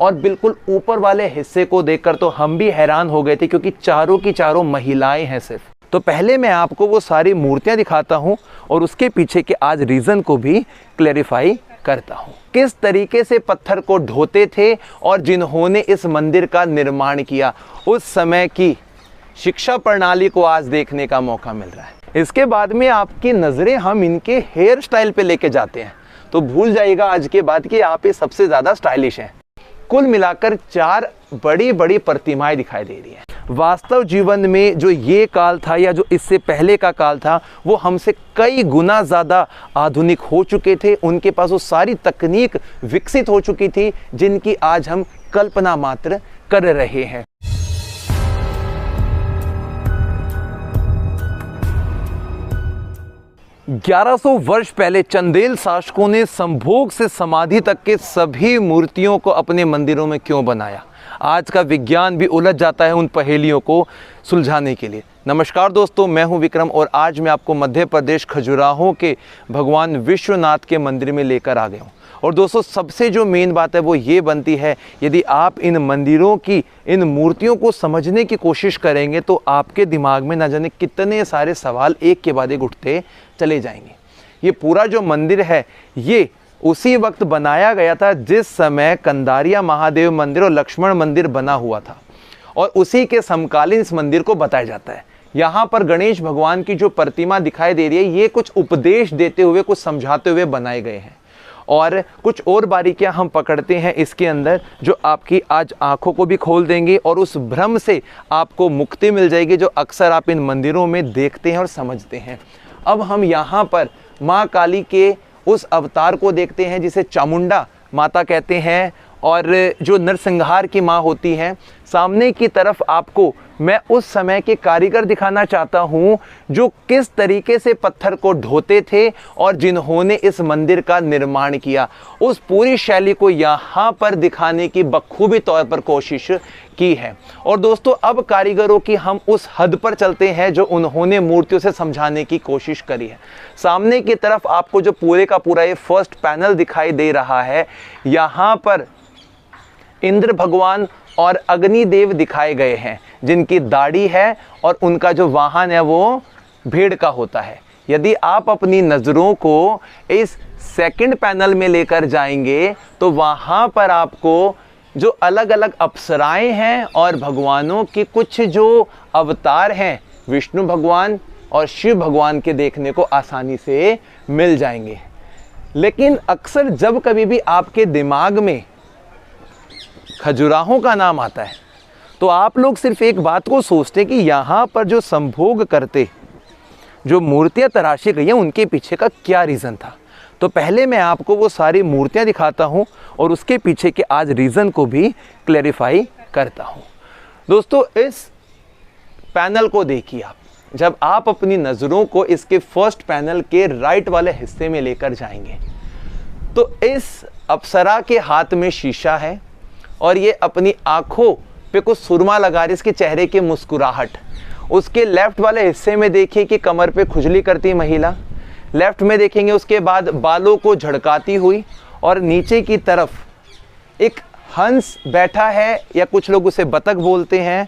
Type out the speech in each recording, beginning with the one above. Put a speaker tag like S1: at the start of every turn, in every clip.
S1: और बिल्कुल ऊपर वाले हिस्से को देखकर तो हम भी हैरान हो गए थे, क्योंकि चारों की चारों महिलाएं हैं सिर्फ। तो पहले मैं आपको वो सारी मूर्तियां दिखाता हूं और उसके पीछे के आज रीज़न को भी क्लैरिफाई करता हूं। किस तरीके से पत्थर को ढोते थे और जिन्होंने इस मंदिर का निर्माण किया, उस समय की शिक्षा प्रणाली को आज देखने का मौका मिल रहा है। इसके बाद में आपकी नज़रें हम इनके हेयर स्टाइल पे लेके जाते हैं, तो भूल जाइएगा आज के बाद कि आप ये सबसे ज़्यादा स्टाइलिश हैं। कुल मिलाकर 4 बड़ी बड़ी प्रतिमाएं दिखाई दे रही हैं। वास्तव जीवन में जो ये काल था या जो इससे पहले का काल था, वो हमसे कई गुना ज़्यादा आधुनिक हो चुके थे। उनके पास वो सारी तकनीक विकसित हो चुकी थी जिनकी आज हम कल्पना मात्र कर रहे हैं। 1100 वर्ष पहले चंदेल शासकों ने संभोग से समाधि तक के सभी मूर्तियों को अपने मंदिरों में क्यों बनाया? आज का विज्ञान भी उलझ जाता है उन पहेलियों को सुलझाने के लिए। नमस्कार दोस्तों, मैं हूं विक्रम और आज मैं आपको मध्य प्रदेश खजुराहो के भगवान विश्वनाथ के मंदिर में लेकर आ गया हूं। और दोस्तों, सबसे जो मेन बात है वो ये बनती है, यदि आप इन मंदिरों की इन मूर्तियों को समझने की कोशिश करेंगे तो आपके दिमाग में न जाने कितने सारे सवाल एक के बाद एक उठते चले जाएंगे। ये पूरा जो मंदिर है ये उसी वक्त बनाया गया था जिस समय कंदारिया महादेव मंदिर और लक्ष्मण मंदिर बना हुआ था, और उसी के समकालीन इस मंदिर को बताया जाता है। यहाँ पर गणेश भगवान की जो प्रतिमा दिखाई दे रही है, ये कुछ उपदेश देते हुए, कुछ समझाते हुए बनाए गए हैं। और कुछ और बारीकियां हम पकड़ते हैं इसके अंदर, जो आपकी आज आंखों को भी खोल देंगे और उस भ्रम से आपको मुक्ति मिल जाएगी जो अक्सर आप इन मंदिरों में देखते हैं और समझते हैं। अब हम यहाँ पर माँ काली के उस अवतार को देखते हैं जिसे चामुंडा माता कहते हैं, और जो नरसंहार की माँ होती हैं। सामने की तरफ आपको मैं उस समय के कारीगर दिखाना चाहता हूँ जो किस तरीके से पत्थर को ढोते थे और जिन्होंने इस मंदिर का निर्माण किया, उस पूरी शैली को यहाँ पर दिखाने की बखूबी तौर पर कोशिश की है। और दोस्तों, अब कारीगरों की हम उस हद पर चलते हैं जो उन्होंने मूर्तियों से समझाने की कोशिश करी है। सामने की तरफ आपको जो पूरे का पूरा ये फर्स्ट पैनल दिखाई दे रहा है, यहाँ पर इंद्र भगवान और अग्निदेव दिखाए गए हैं जिनकी दाढ़ी है और उनका जो वाहन है वो भेड़ का होता है। यदि आप अपनी नज़रों को इस सेकंड पैनल में लेकर जाएंगे तो वहाँ पर आपको जो अलग अलग अप्सराएं हैं और भगवानों के कुछ जो अवतार हैं, विष्णु भगवान और शिव भगवान के देखने को आसानी से मिल जाएंगे। लेकिन अक्सर जब कभी भी आपके दिमाग में खजुराहो का नाम आता है तो आप लोग सिर्फ एक बात को सोचते हैं कि यहाँ पर जो संभोग करते जो मूर्तियाँ तराशी गई हैं उनके पीछे का क्या रीज़न था। तो पहले मैं आपको वो सारी मूर्तियाँ दिखाता हूँ और उसके पीछे के आज रीज़न को भी क्लैरिफाई करता हूँ। दोस्तों, इस पैनल को देखिए आप। जब आप अपनी नज़रों को इसके फर्स्ट पैनल के राइट वाले हिस्से में लेकर जाएंगे तो इस अप्सरा के हाथ में शीशा है और ये अपनी आँखों पे कुछ सुरमा लगा रही, इसके चेहरे की मुस्कुराहट। उसके लेफ्ट वाले हिस्से में देखिए कि कमर पे खुजली करती महिला, लेफ्ट में देखेंगे उसके बाद बालों को झड़काती हुई, और नीचे की तरफ एक हंस बैठा है या कुछ लोग उसे बतख बोलते हैं,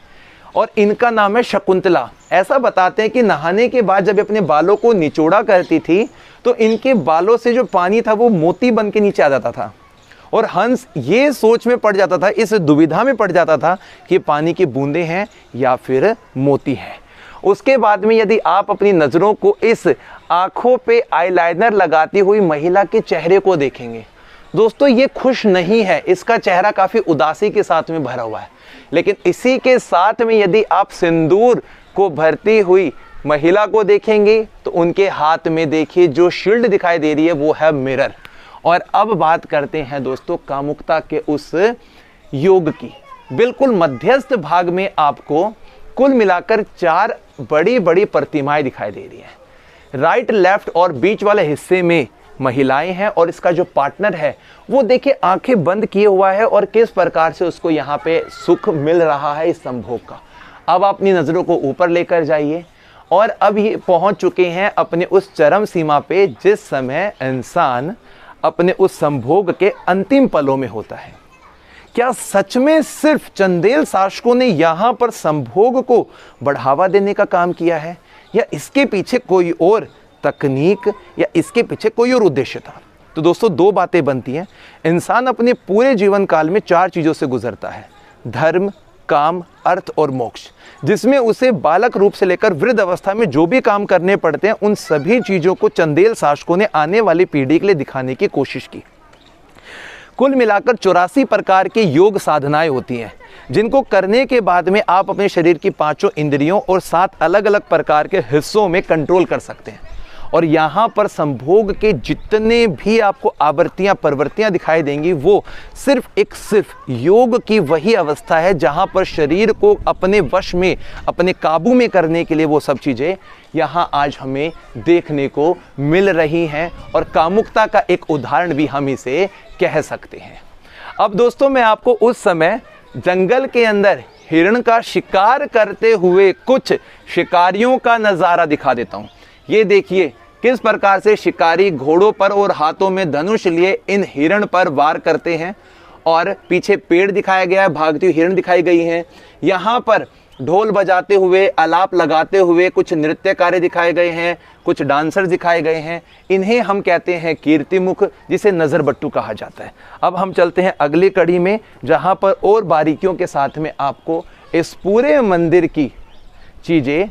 S1: और इनका नाम है शकुंतला। ऐसा बताते हैं कि नहाने के बाद जब अपने बालों को निचोड़ा करती थी तो इनके बालों से जो पानी था वो मोती बन के नीचे आ जाता था, और हंस ये सोच में पड़ जाता था, इस दुविधा में पड़ जाता था कि पानी की बूंदें हैं या फिर मोती हैं। उसके बाद में यदि आप अपनी नज़रों को इस आँखों पे आईलाइनर लगाती हुई महिला के चेहरे को देखेंगे, दोस्तों ये खुश नहीं है, इसका चेहरा काफ़ी उदासी के साथ में भरा हुआ है। लेकिन इसी के साथ में यदि आप सिंदूर को भरती हुई महिला को देखेंगे तो उनके हाथ में देखिए जो शील्ड दिखाई दे रही है वो है मिरर। और अब बात करते हैं दोस्तों कामुकता के उस योग की। बिल्कुल मध्यस्थ भाग में आपको कुल मिलाकर 4 बड़ी बड़ी प्रतिमाएं दिखाई दे रही हैं। राइट, लेफ्ट और बीच वाले हिस्से में महिलाएं हैं, और इसका जो पार्टनर है वो देखिए आंखें बंद किए हुआ है और किस प्रकार से उसको यहाँ पे सुख मिल रहा है इस संभोग का। अब अपनी नज़रों को ऊपर लेकर जाइए, और अब ये पहुँच चुके हैं अपने उस चरम सीमा पे जिस समय इंसान अपने उस संभोग के अंतिम पलों में होता है। क्या सच में सिर्फ चंदेल शासकों ने यहाँ पर संभोग को बढ़ावा देने का काम किया है, या इसके पीछे कोई और तकनीक या इसके पीछे कोई और उद्देश्य था? तो दोस्तों दो बातें बनती हैं। इंसान अपने पूरे जीवन काल में 4 चीज़ों से गुजरता है, धर्म, काम, अर्थ और मोक्ष, जिसमें उसे बालक रूप से लेकर वृद्ध अवस्था में जो भी काम करने पड़ते हैं, उन सभी चीज़ों को चंदेल शासकों ने आने वाली पीढ़ी के लिए दिखाने की कोशिश की। कुल मिलाकर 84 प्रकार की योग साधनाएं होती हैं, जिनको करने के बाद में आप अपने शरीर की 5 इंद्रियों और 7 अलग अलग प्रकार के हिस्सों में कंट्रोल कर सकते हैं। और यहाँ पर संभोग के जितने भी आपको आवृत्तियाँ प्रवृत्तियाँ दिखाई देंगी, वो सिर्फ योग की वही अवस्था है जहाँ पर शरीर को अपने वश में, अपने काबू में करने के लिए वो सब चीज़ें यहाँ आज हमें देखने को मिल रही हैं। और कामुकता का एक उदाहरण भी हम इसे कह सकते हैं। अब दोस्तों मैं आपको उस समय जंगल के अंदर हिरण का शिकार करते हुए कुछ शिकारियों का नज़ारा दिखा देता हूँ। ये देखिए किस प्रकार से शिकारी घोड़ों पर और हाथों में धनुष लिए इन हिरण पर वार करते हैं। और पीछे पेड़ दिखाया गया है, भागती हुई हिरण दिखाई गई हैं। यहाँ पर ढोल बजाते हुए, आलाप लगाते हुए कुछ नृत्यकारी दिखाए गए हैं, कुछ डांसर दिखाए गए हैं। इन्हें हम कहते हैं कीर्तिमुख, जिसे नज़रबट्टू कहा जाता है। अब हम चलते हैं अगली कड़ी में, जहाँ पर और बारीकियों के साथ में आपको इस पूरे मंदिर की चीज़ें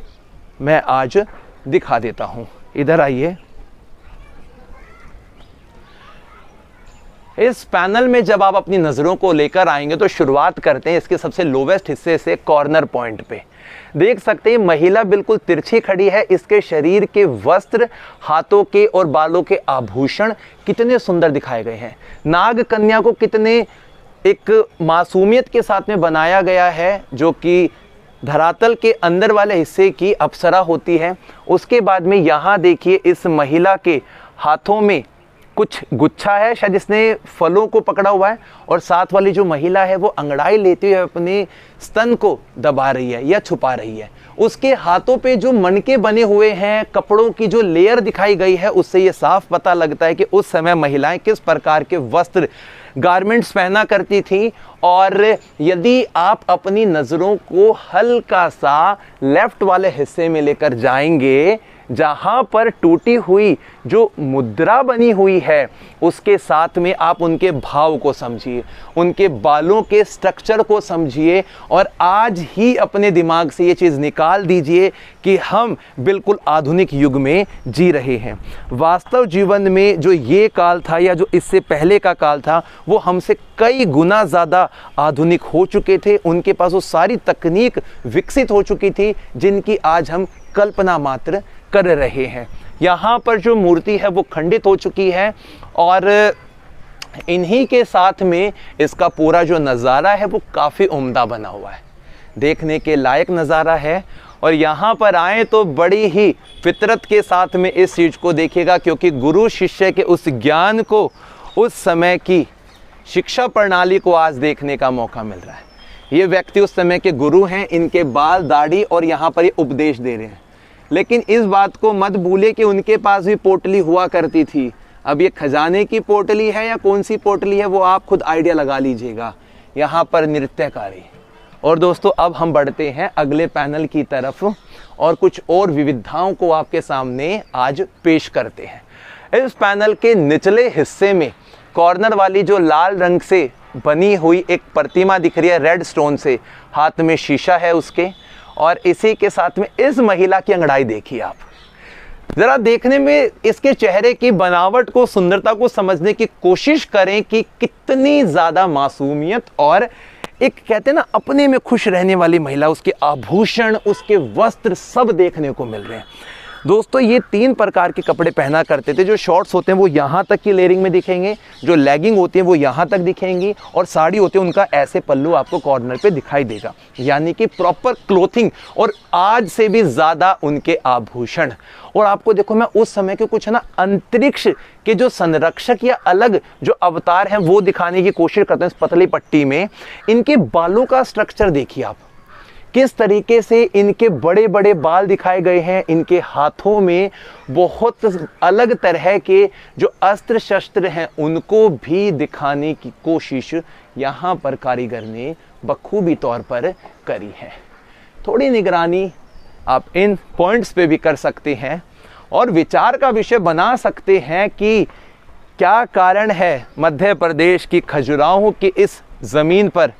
S1: मैं आज दिखा देता हूँ। इधर आइए। इस पैनल में जब आप अपनी नज़रों को लेकर आएंगे तो शुरुआत करते हैं इसके सबसे लोवेस्ट हिस्से से, कॉर्नर पॉइंट पे। देख सकते हैं महिला बिल्कुल तिरछी खड़ी है। इसके शरीर के वस्त्र, हाथों के और बालों के आभूषण कितने सुंदर दिखाए गए हैं। नाग कन्या को कितने एक मासूमियत के साथ में बनाया गया है, जो कि धरातल के अंदर वाले हिस्से की अप्सरा होती है। उसके बाद में यहाँ देखिए इस महिला के हाथों में कुछ गुच्छा है, शायद इसने फलों को पकड़ा हुआ है। और साथ वाली जो महिला है वो अंगड़ाई लेते हुए अपने स्तन को दबा रही है या छुपा रही है। उसके हाथों पे जो मनके बने हुए हैं, कपड़ों की जो लेयर दिखाई गई है, उससे ये साफ पता लगता है कि उस समय महिलाएं किस प्रकार के वस्त्र, गारमेंट्स पहना करती थी। और यदि आप अपनी नज़रों को हल्का सा लेफ्ट वाले हिस्से में लेकर जाएंगे, जहाँ पर टूटी हुई जो मुद्रा बनी हुई है, उसके साथ में आप उनके भाव को समझिए, उनके बालों के स्ट्रक्चर को समझिए और आज ही अपने दिमाग से ये चीज़ निकाल दीजिए कि हम बिल्कुल आधुनिक युग में जी रहे हैं। वास्तव जीवन में जो ये काल था या जो इससे पहले का काल था, वो हमसे कई गुना ज़्यादा आधुनिक हो चुके थे। उनके पास वो सारी तकनीक विकसित हो चुकी थी जिनकी आज हम कल्पना मात्र कर रहे हैं। यहाँ पर जो मूर्ति है वो खंडित हो चुकी है और इन्हीं के साथ में इसका पूरा जो नज़ारा है वो काफ़ी उम्दा बना हुआ है, देखने के लायक नज़ारा है। और यहाँ पर आए तो बड़ी ही फितरत के साथ में इस चीज़ को देखिएगा, क्योंकि गुरु शिष्य के उस ज्ञान को, उस समय की शिक्षा प्रणाली को आज देखने का मौका मिल रहा है। ये व्यक्ति उस समय के गुरु हैं, इनके बाल, दाढ़ी और यहाँ पर ये उपदेश दे रहे हैं। लेकिन इस बात को मत भूले कि उनके पास भी पोटली हुआ करती थी। अब ये खजाने की पोटली है या कौन सी पोटली है वो आप खुद आइडिया लगा लीजिएगा। यहाँ पर नृत्यकारी। और दोस्तों अब हम बढ़ते हैं अगले पैनल की तरफ और कुछ और विविधताओं को आपके सामने आज पेश करते हैं। इस पैनल के निचले हिस्से में कॉर्नर वाली जो लाल रंग से बनी हुई एक प्रतिमा दिख रही है, रेड स्टोन से, हाथ में शीशा है उसके, और इसी के साथ में इस महिला की अंगड़ाई देखिए आप। ज़रा देखने में इसके चेहरे की बनावट को, सुंदरता को समझने की कोशिश करें कि कितनी ज़्यादा मासूमियत और एक कहते हैं ना अपने में खुश रहने वाली महिला, उसके आभूषण, उसके वस्त्र सब देखने को मिल रहे हैं। दोस्तों ये 3 प्रकार के कपड़े पहना करते थे। जो शॉर्ट्स होते हैं वो यहाँ तक की लेयरिंग में दिखेंगे, जो लेगिंग होती है वो यहाँ तक दिखेंगी, और साड़ी होती है उनका ऐसे पल्लू आपको कॉर्नर पे दिखाई देगा, यानी कि प्रॉपर क्लोथिंग और आज से भी ज़्यादा उनके आभूषण। और आपको देखो मैं उस समय के कुछ है ना अंतरिक्ष के जो संरक्षक या अलग जो अवतार हैं वो दिखाने की कोशिश करते हैं इस पतली पट्टी में। इनके बालों का स्ट्रक्चर देखिए आप, किस तरीके से इनके बड़े बड़े बाल दिखाए गए हैं। इनके हाथों में बहुत अलग तरह के जो अस्त्र शस्त्र हैं उनको भी दिखाने की कोशिश यहाँ पर कारीगर ने बखूबी तौर पर करी है। थोड़ी निगरानी आप इन पॉइंट्स पे भी कर सकते हैं और विचार का विषय बना सकते हैं कि क्या कारण है मध्य प्रदेश की खजुराहो की इस ज़मीन पर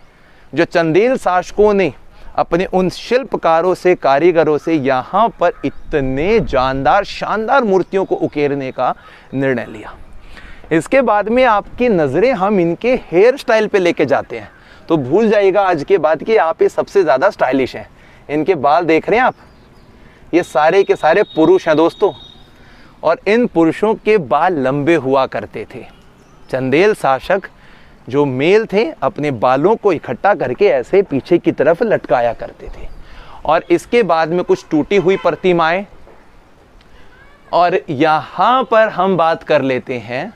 S1: जो चंदेल शासकों ने अपने उन शिल्पकारों से, कारीगरों से यहाँ पर इतने जानदार शानदार मूर्तियों को उकेरने का निर्णय लिया। इसके बाद में आपकी नज़रें हम इनके हेयर स्टाइल पे लेके जाते हैं तो भूल जाइएगा आज के बाद कि आप ये सबसे ज़्यादा स्टाइलिश हैं। इनके बाल देख रहे हैं आप, ये सारे के सारे पुरुष हैं दोस्तों, और इन पुरुषों के बाल लंबे हुआ करते थे। चंदेल शासक जो मेल थे अपने बालों को इकट्ठा करके ऐसे पीछे की तरफ लटकाया करते थे। और इसके बाद में कुछ टूटी हुई प्रतिमाएं, और यहाँ पर हम बात कर लेते हैं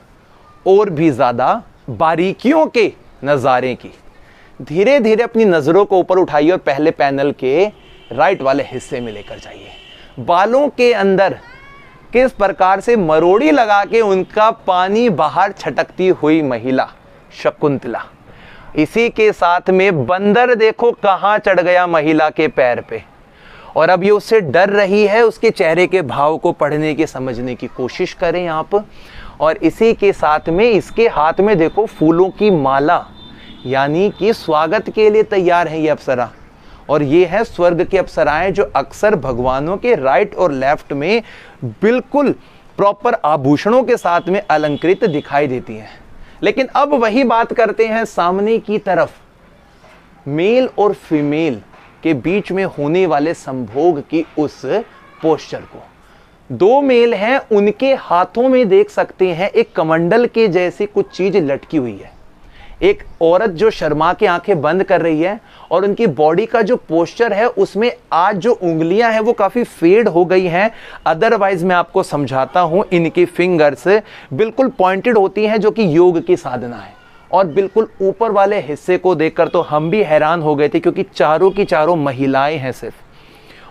S1: और भी ज़्यादा बारीकियों के नज़ारे की। धीरे धीरे अपनी नज़रों को ऊपर उठाइए और पहले पैनल के राइट वाले हिस्से में लेकर जाइए। बालों के अंदर किस प्रकार से मरोड़ी लगा के उनका पानी बाहर छटकती हुई महिला शकुंतला। इसी के साथ में बंदर देखो कहाँ चढ़ गया महिला के पैर पे, और अब ये उससे डर रही है। उसके चेहरे के भाव को पढ़ने के समझने की कोशिश करें आप। और इसी के साथ में इसके हाथ में देखो फूलों की माला, यानी कि स्वागत के लिए तैयार है ये अप्सरा। और ये है स्वर्ग की अप्सराएं जो अक्सर भगवानों के राइट और लेफ्ट में बिल्कुल प्रॉपर आभूषणों के साथ में अलंकृत दिखाई देती हैं। लेकिन अब वही बात करते हैं सामने की तरफ, मेल और फीमेल के बीच में होने वाले संभोग की उस पोस्चर को। दो मेल हैं, उनके हाथों में देख सकते हैं एक कमंडल के जैसी कुछ चीज लटकी हुई है। एक औरत जो शर्मा के आंखें बंद कर रही है, और उनकी बॉडी का जो पोस्चर है उसमें आज जो उंगलियां हैं वो काफी फेड हो गई हैं। अदरवाइज मैं आपको समझाता हूं, इनकी फिंगर्स बिल्कुल पॉइंटेड होती हैं जो कि योग की साधना है। और बिल्कुल ऊपर वाले हिस्से को देखकर तो हम भी हैरान हो गए थे, क्योंकि चारों की चारों महिलाएं हैं सिर्फ,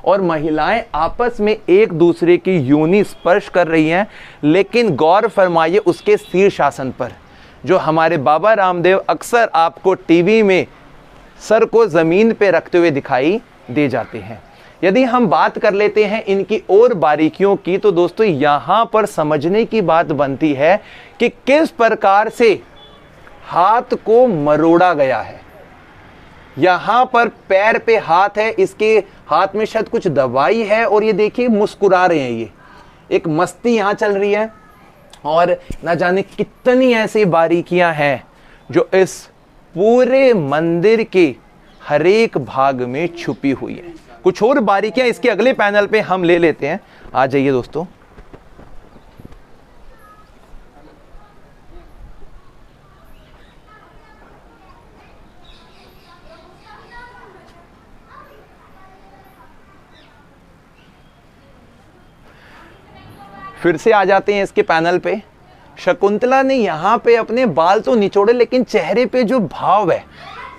S1: और महिलाएं आपस में एक दूसरे की योनि स्पर्श कर रही हैं। लेकिन गौर फरमाइए उसके शीर्षासन पर जो हमारे बाबा रामदेव अक्सर आपको टीवी में सर को ज़मीन पे रखते हुए दिखाई दे जाते हैं। यदि हम बात कर लेते हैं इनकी और बारीकियों की, तो दोस्तों यहाँ पर समझने की बात बनती है कि किस प्रकार से हाथ को मरोड़ा गया है। यहाँ पर पैर पे हाथ है, इसके हाथ में शायद कुछ दवाई है, और ये देखिए मुस्कुरा रहे हैं। ये एक मस्ती यहाँ चल रही है, और ना जाने कितनी ऐसी बारीकियां हैं जो इस पूरे मंदिर के हर एक भाग में छुपी हुई है। कुछ और बारीकियां इसके अगले पैनल पे हम ले लेते हैं। आ जाइए दोस्तों। फिर से आ जाते हैं इसके पैनल पे। शकुंतला ने यहाँ पे अपने बाल तो निचोड़े, लेकिन चेहरे पे जो भाव है,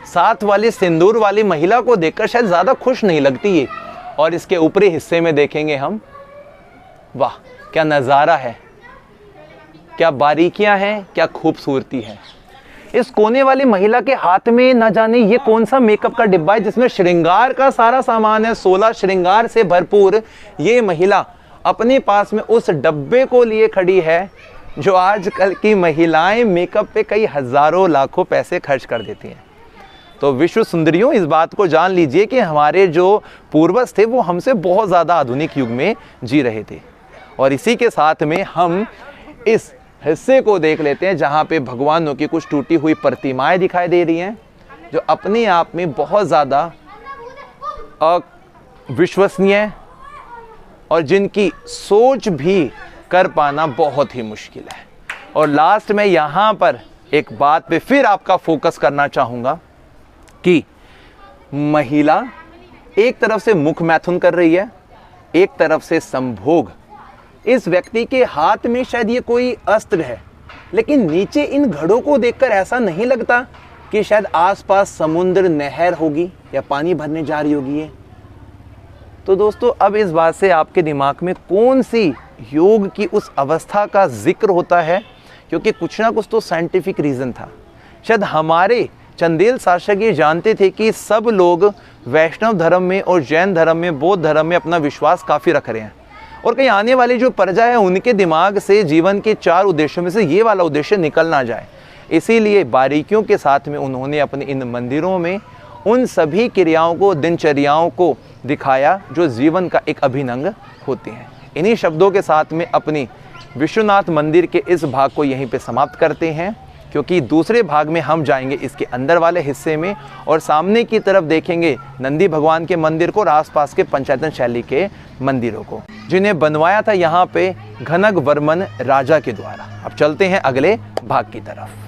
S1: साथ वाली सिंदूर वाली महिला को देखकर शायद ज़्यादा खुश नहीं लगती ये। और इसके ऊपरी हिस्से में देखेंगे हम, वाह क्या नज़ारा है, क्या बारीकियां हैं, क्या खूबसूरती है। इस कोने वाली महिला के हाथ में न जाने ये कौन सा मेकअप का डिब्बा है जिसमें श्रृंगार का सारा सामान है। 16 श्रृंगार से भरपूर ये महिला अपने पास में उस डब्बे को लिए खड़ी है जो आजकल की महिलाएं मेकअप पे कई हजारों लाखों पैसे खर्च कर देती हैं। तो विश्व सुंदरियों, इस बात को जान लीजिए कि हमारे जो पूर्वज थे वो हमसे बहुत ज़्यादा आधुनिक युग में जी रहे थे। और इसी के साथ में हम इस हिस्से को देख लेते हैं जहाँ पे भगवानों की कुछ टूटी हुई प्रतिमाएं दिखाई दे रही हैं, जो अपने आप में बहुत ज़्यादा अविश्वसनीय और जिनकी सोच भी कर पाना बहुत ही मुश्किल है। और लास्ट में यहाँ पर एक बात पे फिर आपका फोकस करना चाहूँगा कि महिला एक तरफ से मुख मैथुन कर रही है, एक तरफ से संभोग। इस व्यक्ति के हाथ में शायद ये कोई अस्त्र है, लेकिन नीचे इन घड़ों को देखकर ऐसा नहीं लगता कि शायद आसपास समुद्र, नहर होगी या पानी भरने जा रही होगी ये। तो दोस्तों, अब इस बात से आपके दिमाग में कौन सी योग की उस अवस्था का जिक्र होता है, क्योंकि कुछ ना कुछ तो साइंटिफिक रीज़न था। शायद हमारे चंदेल शासक ये जानते थे कि सब लोग वैष्णव धर्म में और जैन धर्म में, बौद्ध धर्म में अपना विश्वास काफ़ी रख रहे हैं और कहीं आने वाली जो प्रजा है उनके दिमाग से जीवन के 4 उद्देश्यों में से ये वाला उद्देश्य निकल ना जाए। इसीलिए बारीकियों के साथ में उन्होंने अपने इन मंदिरों में उन सभी क्रियाओं को, दिनचर्याओं को दिखाया जो जीवन का एक अभिन्न अंग होती हैं। इन्हीं शब्दों के साथ में अपनी विश्वनाथ मंदिर के इस भाग को यहीं पे समाप्त करते हैं, क्योंकि दूसरे भाग में हम जाएंगे इसके अंदर वाले हिस्से में और सामने की तरफ देखेंगे नंदी भगवान के मंदिर को और आसपास के पंचायतन शैली के मंदिरों को, जिन्हें बनवाया था यहाँ पे घनग वर्मन राजा के द्वारा। अब चलते हैं अगले भाग की तरफ।